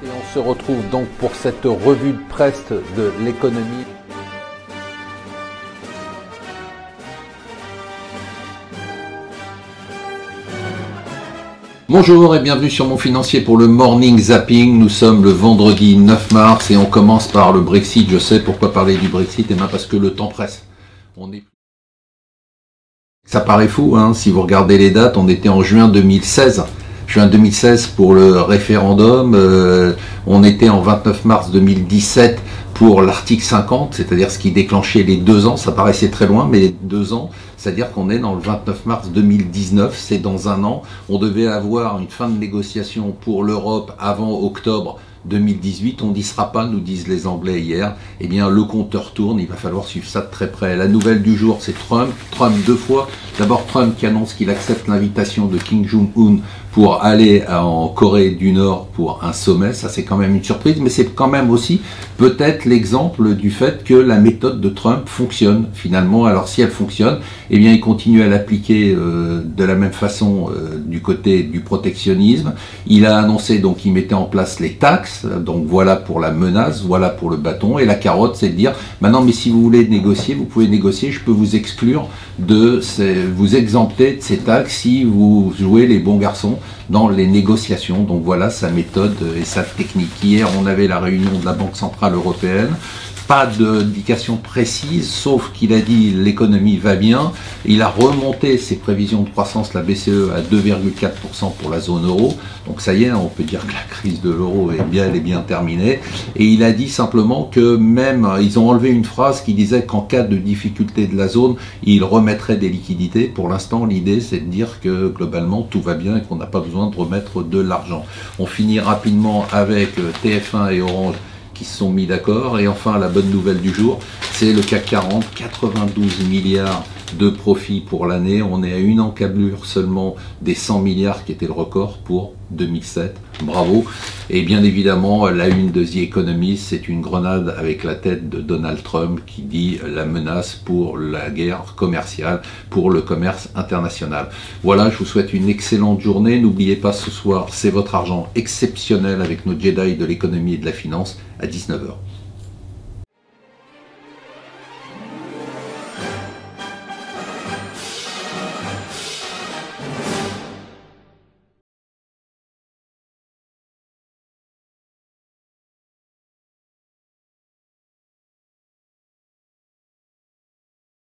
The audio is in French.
Et on se retrouve donc pour cette revue de presse de l'économie. Bonjour et bienvenue sur Mon Financier pour le Morning Zapping. Nous sommes le vendredi 9 mars et on commence par le Brexit. Je sais pourquoi parler du Brexit, et bien parce que le temps presse. Ça paraît fou, hein, si vous regardez les dates, on était en juin 2016. Juin 2016 pour le référendum, on était en 29 mars 2017 pour l'article 50, c'est-à-dire ce qui déclenchait les 2 ans, ça paraissait très loin, mais les 2 ans, c'est-à-dire qu'on est dans le 29 mars 2019, c'est dans un an, on devait avoir une fin de négociation pour l'Europe avant octobre 2018, on n'y sera pas, nous disent les Anglais hier. Eh bien, le compteur tourne, il va falloir suivre ça de très près. La nouvelle du jour, c'est Trump 2 fois. D'abord, Trump qui annonce qu'il accepte l'invitation de Kim Jong-un pour aller en Corée du Nord pour un sommet. Ça, c'est quand même une surprise, mais c'est quand même aussi peut-être l'exemple du fait que la méthode de Trump fonctionne finalement. Alors, si elle fonctionne, eh bien, il continue à l'appliquer de la même façon du côté du protectionnisme. Il a annoncé donc qu'il mettait en place les taxes. Donc voilà pour la menace, voilà pour le bâton. Et la carotte, c'est de dire, maintenant, mais si vous voulez négocier, vous pouvez négocier, je peux vous exclure vous exempter de ces taxes si vous jouez les bons garçons dans les négociations. Donc voilà sa méthode et sa technique. Hier, on avait la réunion de la Banque Centrale Européenne. Pas d'indication précise, sauf qu'il a dit l'économie va bien. Il a remonté ses prévisions de croissance, la BCE, à 2,4% pour la zone euro. Donc ça y est, on peut dire que la crise de l'euro est bien terminée. Et il a dit simplement que même, ils ont enlevé une phrase qui disait qu'en cas de difficulté de la zone, il remettrait des liquidités. Pour l'instant, l'idée, c'est de dire que globalement, tout va bien et qu'on n'a pas besoin de remettre de l'argent. On finit rapidement avec TF1 et Orange qui se sont mis d'accord. Et enfin, la bonne nouvelle du jour, c'est le CAC 40, 92 milliards de profit pour l'année. On est à une encablure seulement des 100 milliards qui était le record pour 2007. Bravo. Et bien évidemment, la une de The Economist, c'est une grenade avec la tête de Donald Trump qui dit la menace pour la guerre commerciale, pour le commerce international. Voilà, je vous souhaite une excellente journée. N'oubliez pas, ce soir, c'est votre argent exceptionnel avec nos Jedi de l'économie et de la finance à 19 h.